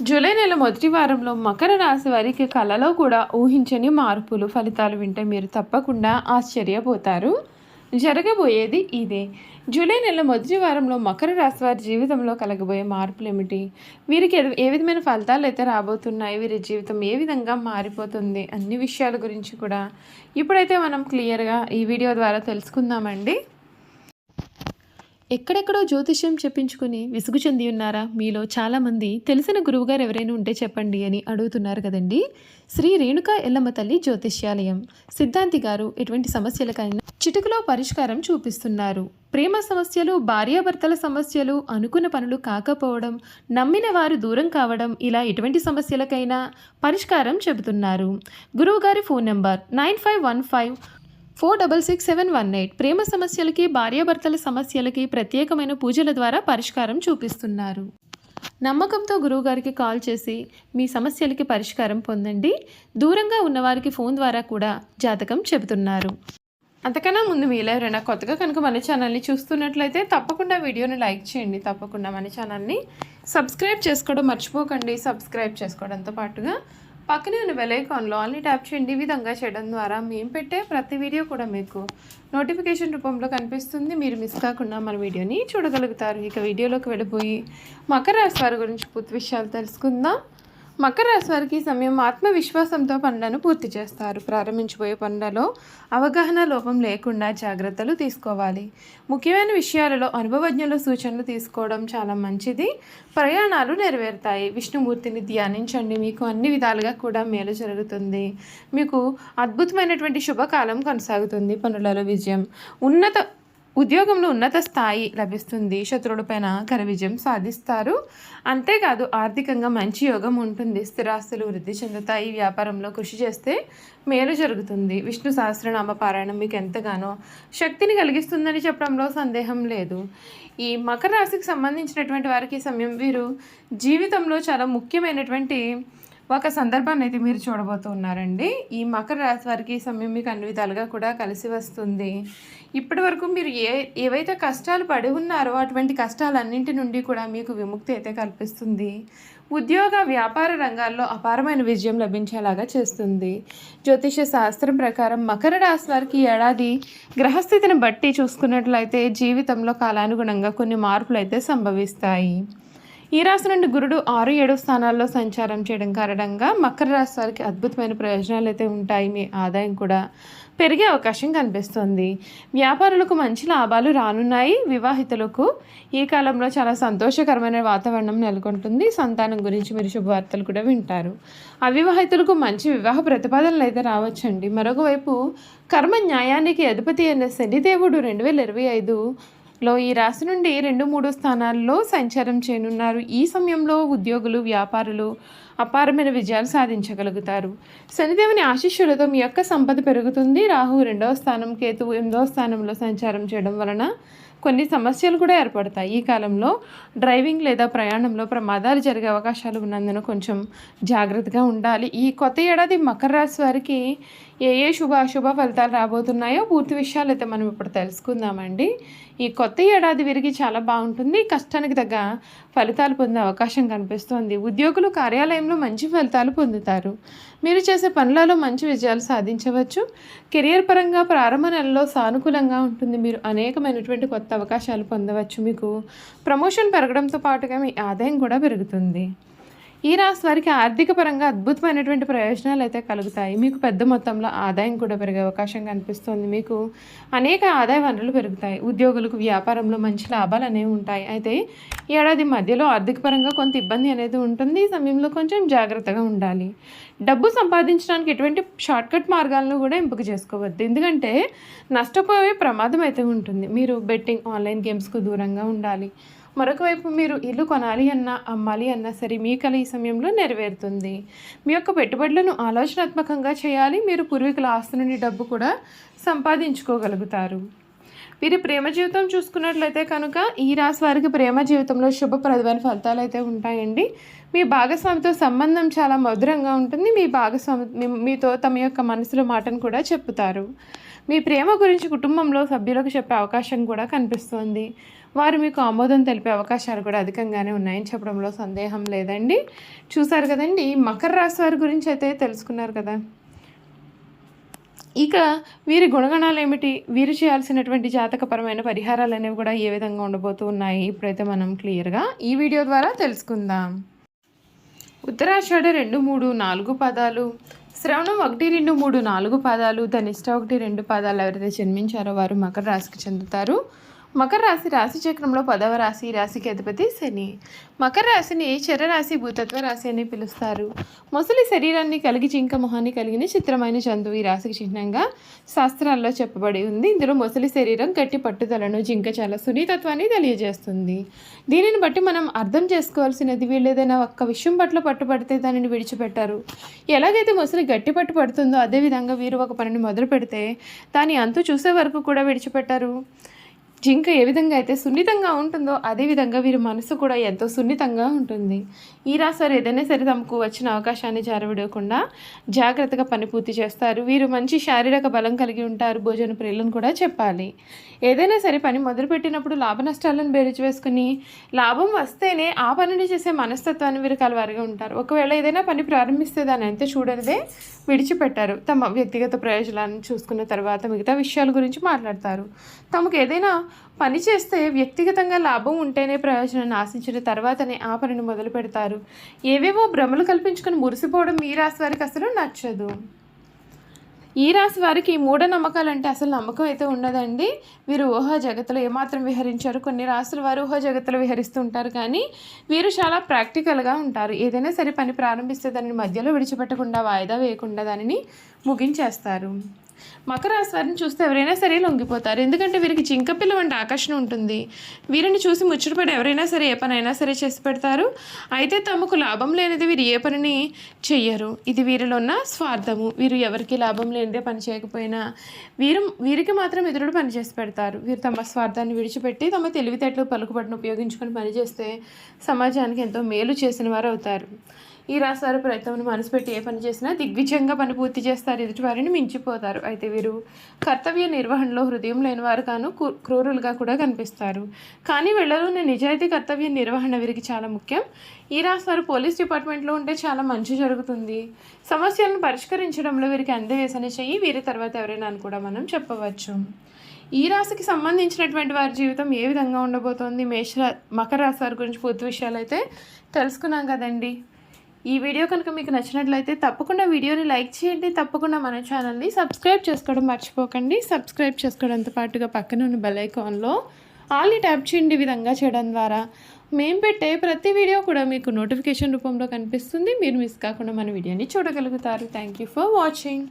July నెల మొదటి వారంలో మకర రాశి వారికి కళలో కూడా ఊహించని మార్పులు ఫలితాలు వింటే మీరు తప్పకుండా ఆశ్చర్యపోతారు. జరగబోయేది ఇదే. జూలై నెల మొదటి వారంలో మకర రాశి వారి జీవితంలో కలగబోయే మార్పులు ఏమిటి, వీరికి ఏ విధమైన ఫలితాలు అయితే రాబోతున్నాయి, వీరి జీవితం ఏ విధంగా మారిపోతుంది, అన్ని విషయాల గురించి కూడా ఇప్పుడైతే మనం క్లియర్గా ఈ వీడియో ద్వారా తెలుసుకుందామండి. ఎక్కడెక్కడో జ్యోతిష్యం చెప్పించుకుని విసుగు చెంది ఉన్నారా? మీలో చాలామంది తెలిసిన గురువుగారు ఎవరైనా ఉంటే చెప్పండి అని అడుగుతున్నారు కదండి. శ్రీ రేణుకా ఎల్లమ్మ తల్లి జ్యోతిష్యాలయం సిద్ధాంతి గారు ఎటువంటి సమస్యలకైనా చిటుకులో పరిష్కారం చూపిస్తున్నారు. ప్రేమ సమస్యలు, భార్యాభర్తల సమస్యలు, అనుకున్న పనులు కాకపోవడం, నమ్మిన వారు దూరం కావడం, ఇలా ఎటువంటి సమస్యలకైనా పరిష్కారం చెబుతున్నారు. గురువుగారి ఫోన్ నెంబర్ 9515466718. ప్రేమ సమస్యలకి, భార్యాభర్తల సమస్యలకి ప్రత్యేకమైన పూజల ద్వారా పరిష్కారం చూపిస్తున్నారు. నమ్మకంతో గురువుగారికి కాల్ చేసి మీ సమస్యలకి పరిష్కారం పొందండి. దూరంగా ఉన్నవారికి ఫోన్ ద్వారా కూడా జాతకం చెబుతున్నారు. అంతకన్నా ముందు మీలో ఎవరైనా కొత్తగా కనుక మన ఛానల్ని చూస్తున్నట్లయితే తప్పకుండా వీడియోని లైక్ చేయండి. తప్పకుండా మన ఛానల్ని సబ్స్క్రైబ్ చేసుకోవడం మర్చిపోకండి. సబ్స్క్రైబ్ చేసుకోవడంతో పాటుగా పక్కనే ఉన్న బెల్ ఐకాన్లో ఆల్ని ట్యాప్ చేయండి. ఈ విధంగా చేయడం ద్వారా మేము పెట్టే ప్రతి వీడియో కూడా మీకు నోటిఫికేషన్ రూపంలో కనిపిస్తుంది. మీరు మిస్ కాకుండా మన వీడియోని చూడగలుగుతారు. ఇక వీడియోలోకి వెళ్ళిపోయి మకర రాశి వారి గురించి పూర్తి విషయాలు తెలుసుకుందాం. మకర రాశి వారికి సమయం ఆత్మవిశ్వాసంతో పనులను పూర్తి చేస్తారు. ప్రారంభించబోయే పనులలో అవగాహన లోపం లేకుండా జాగ్రత్తలు తీసుకోవాలి. ముఖ్యమైన విషయాలలో అనుభవజ్ఞుల సూచనలు తీసుకోవడం చాలా మంచిది. ప్రయాణాలు నెరవేరుతాయి. విష్ణుమూర్తిని ధ్యానించండి. మీకు అన్ని విధాలుగా కూడా మేలు జరుగుతుంది. మీకు అద్భుతమైనటువంటి శుభకాలం కొనసాగుతుంది. పనులలో విజయం, ఉద్యోగంలో ఉన్నత స్థాయి లభిస్తుంది. శత్రువులపైన ఘన విజయం సాధిస్తారు. అంతేకాదు ఆర్థికంగా మంచి యోగం ఉంటుంది. స్థిరాస్తులు వృద్ధి చెందుతాయి. వ్యాపారంలో కృషి చేస్తే మేలు జరుగుతుంది. విష్ణు సహస్రనామ పారాయణం మీకు ఎంతగానో శక్తిని కలిగిస్తుందని చెప్పడంలో సందేహం లేదు. ఈ మకర రాశికి సంబంధించినటువంటి వారికి సమయం వీరు జీవితంలో చాలా ముఖ్యమైనటువంటి ఒక సందర్భాన్ని అయితే మీరు చూడబోతున్నారండి. ఈ మకర రాశి వారికి సమయం మీకు అన్ని విధాలుగా కూడా కలిసి వస్తుంది. ఇప్పటి వరకు మీరు ఏవైతే కష్టాలు పడి ఉన్నారో అటువంటి కష్టాలన్నింటి నుండి కూడా మీకు విముక్తి అయితే కల్పిస్తుంది. ఉద్యోగ వ్యాపార రంగాల్లో అపారమైన విజయం లభించేలాగా చేస్తుంది. జ్యోతిష శాస్త్రం ప్రకారం మకర రాశి వారికి ఏడాది గ్రహస్థితిని బట్టి చూసుకున్నట్లయితే జీవితంలో కాలానుగుణంగా కొన్ని మార్పులు అయితే సంభవిస్తాయి. ఈ రాశి నుండి గురుడు 6, 7 స్థానాల్లో సంచారం చేయడం కారణంగా మకర రాశి వారికి అద్భుతమైన ప్రయోజనాలు అయితే ఉంటాయి. మీ ఆదాయం కూడా పెరిగే అవకాశం కనిపిస్తుంది. వ్యాపారులకు మంచి లాభాలు రానున్నాయి. వివాహితులకు ఈ కాలంలో చాలా సంతోషకరమైన వాతావరణం నెలకొంటుంది. సంతానం గురించి మీరు శుభవార్తలు కూడా వింటారు. అవివాహితులకు మంచి వివాహ ప్రతిపాదనలు అయితే రావచ్చండి. మరొక వైపు కర్మ న్యాయానికి అధిపతి అయిన శనిదేవుడు 2025లో ఈ రాశి నుండి 2, 3 స్థానాల్లో సంచారం చేయనున్నారు. ఈ సమయంలో ఉద్యోగులు, వ్యాపారులు అపారమైన విజయాలు సాధించగలుగుతారు. శనిదేవుని ఆశీస్సులతో మీ యొక్క సంపద పెరుగుతుంది. రాహు 2వ స్థానం, కేతువు 8వ స్థానంలో సంచారం చేయడం వలన కొన్ని సమస్యలు కూడా ఏర్పడతాయి. ఈ కాలంలో డ్రైవింగ్ లేదా ప్రయాణంలో ప్రమాదాలు జరిగే అవకాశాలు ఉన్నందున కొంచెం జాగ్రత్తగా ఉండాలి. ఈ కొత్త ఏడాది మకర రాశి వారికి ఏ శుభ అశుభ ఫలితాలు రాబోతున్నాయో పూర్తి విషయాలు అయితే మనం ఇప్పుడు తెలుసుకుందామండి. ఈ కొత్త ఏడాది వీరికి చాలా బాగుంటుంది. కష్టానికి తగ్గ ఫలితాలు పొందే అవకాశం కనిపిస్తుంది. ఉద్యోగులు కార్యాలయంలో మంచి ఫలితాలు పొందుతారు. మీరు చేసే పనులలో మంచి విజయాలు సాధించవచ్చు. కెరియర్ పరంగా ప్రారంభ నెలలో సానుకూలంగా ఉంటుంది. మీరు అనేకమైనటువంటి కొత్త అవకాశాలు పొందవచ్చు. మీకు ప్రమోషన్ పెరగడంతో పాటుగా మీ ఆదాయం కూడా పెరుగుతుంది. ఈ రాశి వారికి ఆర్థిక పరంగా అద్భుతమైనటువంటి ప్రయోజనాలు అయితే కలుగుతాయి. మీకు పెద్ద మొత్తంలో ఆదాయం కూడా పెరిగే అవకాశం కనిపిస్తుంది. మీకు అనేక ఆదాయ వనరులు పెరుగుతాయి. ఉద్యోగులకు వ్యాపారంలో మంచి లాభాలు అనేవి ఉంటాయి. అయితే ఏడాది మధ్యలో ఆర్థిక పరంగా కొంత ఇబ్బంది అనేది ఉంటుంది. ఈ సమయంలో కొంచెం జాగ్రత్తగా ఉండాలి. డబ్బు సంపాదించడానికి ఎటువంటి షార్ట్కట్ మార్గాలను కూడా ఎంపిక చేసుకోవద్దు. ఎందుకంటే నష్టపోయే ప్రమాదం అయితే ఉంటుంది. మీరు బెట్టింగ్, ఆన్లైన్ గేమ్స్కు దూరంగా ఉండాలి. మరొక వైపు మీరు ఇల్లు కొనాలి అన్నా, అమ్మాలి అన్నా సరే మీ కల ఈ సమయంలో నెరవేరుతుంది. మీ యొక్క పెట్టుబడులను ఆలోచనాత్మకంగా చేయాలి. మీరు పూర్వీకుల ఆస్తి నుండి డబ్బు కూడా సంపాదించుకోగలుగుతారు. వీరి ప్రేమ జీవితం చూసుకున్నట్లయితే కనుక ఈ రాశి వారికి ప్రేమ జీవితంలో శుభప్రదమైన ఫలితాలు అయితే ఉంటాయండి. మీ భాగస్వామితో సంబంధం చాలా మధురంగా ఉంటుంది. మీ భాగస్వామి మీతో తమ యొక్క మనసులో మాటను కూడా చెప్పుతారు. మీ ప్రేమ గురించి కుటుంబంలో సభ్యులకు చెప్పే అవకాశం కూడా కనిపిస్తుంది. వారు మీకు ఆమోదం తెలిపే అవకాశాలు కూడా అధికంగానే ఉన్నాయని చెప్పడంలో సందేహం లేదండి. చూసారు కదండి, మకర రాశి వారి గురించి అయితే తెలుసుకున్నారు కదా. ఇక వీరి గుణగణాలు ఏమిటి, వీరు చేయాల్సినటువంటి జాతకపరమైన పరిహారాలు అనేవి కూడా ఏ విధంగా ఉండబోతూ ఉన్నాయి ఇప్పుడైతే మనం క్లియర్గా ఈ వీడియో ద్వారా తెలుసుకుందాం. ఉత్తరాషాఢ 2, 3, 4 పాదాలు, శ్రవణం 1, 2, 3, 4 పాదాలు, ధనిష్ట 1, 2 పాదాలు ఎవరైతే జన్మించారో వారు మకర రాశికి చెందుతారు. మకర రాశి రాశి చక్రంలో 10వ రాశి, రాశికి అధిపతి శని. మకర రాశిని చరరాశి, భూతత్వ రాశి అని పిలుస్తారు. మొసలి శరీరాన్ని కలిగి జింక మొహాన్ని కలిగిన చిత్రమైన జంతువు ఈ రాశికి చిహ్నంగా శాస్త్రాల్లో చెప్పబడి ఉంది. ఇందులో మొసలి శరీరం గట్టి పట్టుదలను, జింక చాలా సున్నితత్వాన్ని తెలియజేస్తుంది. దీనిని బట్టి మనం అర్థం చేసుకోవాల్సినది, వీళ్ళు ఏదైనా ఒక్క విషయం పట్ల పట్టుబడితే దానిని విడిచిపెట్టారు. ఎలాగైతే మొసలి గట్టి పట్టు పడుతుందో అదేవిధంగా వీరు ఒక పనిని మొదలు పెడితే దాని అంతు చూసే వరకు కూడా విడిచిపెట్టారు. జింక ఏ విధంగా అయితే సున్నితంగా ఉంటుందో అదేవిధంగా వీరి మనసు కూడా ఎంతో సున్నితంగా ఉంటుంది. ఈ రాశి వారు ఏదైనా సరే తమకు వచ్చిన అవకాశాన్ని జారవిడకుండా జాగ్రత్తగా పని పూర్తి చేస్తారు. వీరు మంచి శారీరక బలం కలిగి ఉంటారు. భోజన ప్రియులను కూడా చెప్పాలి. ఏదైనా సరే పని మొదలుపెట్టినప్పుడు లాభ నష్టాలను బేరీజు వేసుకుని లాభం వస్తేనే ఆ పనిని చేసే మనస్తత్వాన్ని వీరు కలవారిగా ఉంటారు. ఒకవేళ ఏదైనా పని ప్రారంభిస్తే దాన్ని అంతే చూడనిదే విడిచిపెట్టారు. తమ వ్యక్తిగత ప్రయోజనాలను చూసుకున్న తర్వాత మిగతా విషయాల గురించి మాట్లాడతారు. తమకు ఏదైనా పని చేస్తే వ్యక్తిగతంగా లాభం ఉంటేనే ప్రయోజనాన్ని ఆశించిన తర్వాతనే ఆ పనిని మొదలు పెడతారు. ఏవేవో భ్రమలు కల్పించుకొని మురిసిపోవడం ఈ రాశి వారికి అసలు నచ్చదు. ఈ రాశి వారికి మూఢనమ్మకాలంటే అసలు నమ్మకం అయితే ఉండదండి. వీరు ఊహా జగత్తులో ఏమాత్రం విహరించారు. కొన్ని రాశుల వారు ఊహా జగత్తులో విహరిస్తూ ఉంటారు, కానీ వీరు చాలా ప్రాక్టికల్గా ఉంటారు. ఏదైనా సరే పని ప్రారంభిస్తే దానిని మధ్యలో విడిచిపెట్టకుండా, వాయిదా వేయకుండా దానిని ముగించేస్తారు. మకర రాశి వారిని చూస్తే ఎవరైనా సరే లొంగిపోతారు. ఎందుకంటే వీరికి జింకపిల్ల వంటి ఆకర్షణ ఉంటుంది. వీరిని చూసి ముచ్చటపడి ఎవరైనా సరే ఏ పనైనా సరే చేసి పెడతారు. అయితే తమకు లాభం లేనిది వీరు ఏ పనిని చెయ్యరు. ఇది వీరిలో ఉన్న స్వార్థము. వీరు ఎవరికి లాభం లేనిదే పని చేయకపోయినా వీరికి మాత్రం ఇతరుడు పని చేసి పెడతారు. వీరు తమ స్వార్థాన్ని విడిచిపెట్టి తమ తెలివితేటలు, పలుకుబడిని ఉపయోగించుకొని పనిచేస్తే సమాజానికి ఎంతో మేలు చేసిన వారు అవుతారు. ఈ రాశి వారు ప్రయత్నం మనసు పెట్టి ఏ పని చేసినా దిగ్విజయంగా పని పూర్తి చేస్తారు. ఎదుటి వారిని మించిపోతారు. అయితే వీరు కర్తవ్య నిర్వహణలో హృదయం లేని వారు కాను క్రూరులుగా కూడా కనిపిస్తారు. కానీ వీళ్ళలోని నిజాయితీ, కర్తవ్య నిర్వహణ వీరికి చాలా ముఖ్యం. ఈ రాశి వారు పోలీస్ డిపార్ట్మెంట్లో ఉంటే చాలా మంచి జరుగుతుంది. సమస్యలను పరిష్కరించడంలో వీరికి అందవేసని చెయ్యి వీరి తర్వాత ఎవరైనా అని కూడా మనం చెప్పవచ్చు. ఈ రాశికి సంబంధించినటువంటి వారి జీవితం ఏ విధంగా ఉండబోతోంది, మకర రాశి వారి గురించి పూర్తి విషయాలు అయితే తెలుసుకున్నాం కదండి. ఈ వీడియో కనుక మీకు నచ్చినట్లయితే తప్పకుండా వీడియోని లైక్ చేయండి. తప్పకుండా మన ఛానల్ని సబ్స్క్రైబ్ చేసుకోవడం మర్చిపోకండి. సబ్స్క్రైబ్ చేసుకోవడంతో పాటుగా పక్కన ఉన్న బెల్ ఐకాన్లో ఆల్ని ట్యాప్ చేయండి. ఈ విధంగా చేయడం ద్వారా మేము పెట్టే ప్రతి వీడియో కూడా మీకు నోటిఫికేషన్ రూపంలో కనిపిస్తుంది. మీరు మిస్ కాకుండా మన వీడియోని చూడగలుగుతారు. Thank you for watching.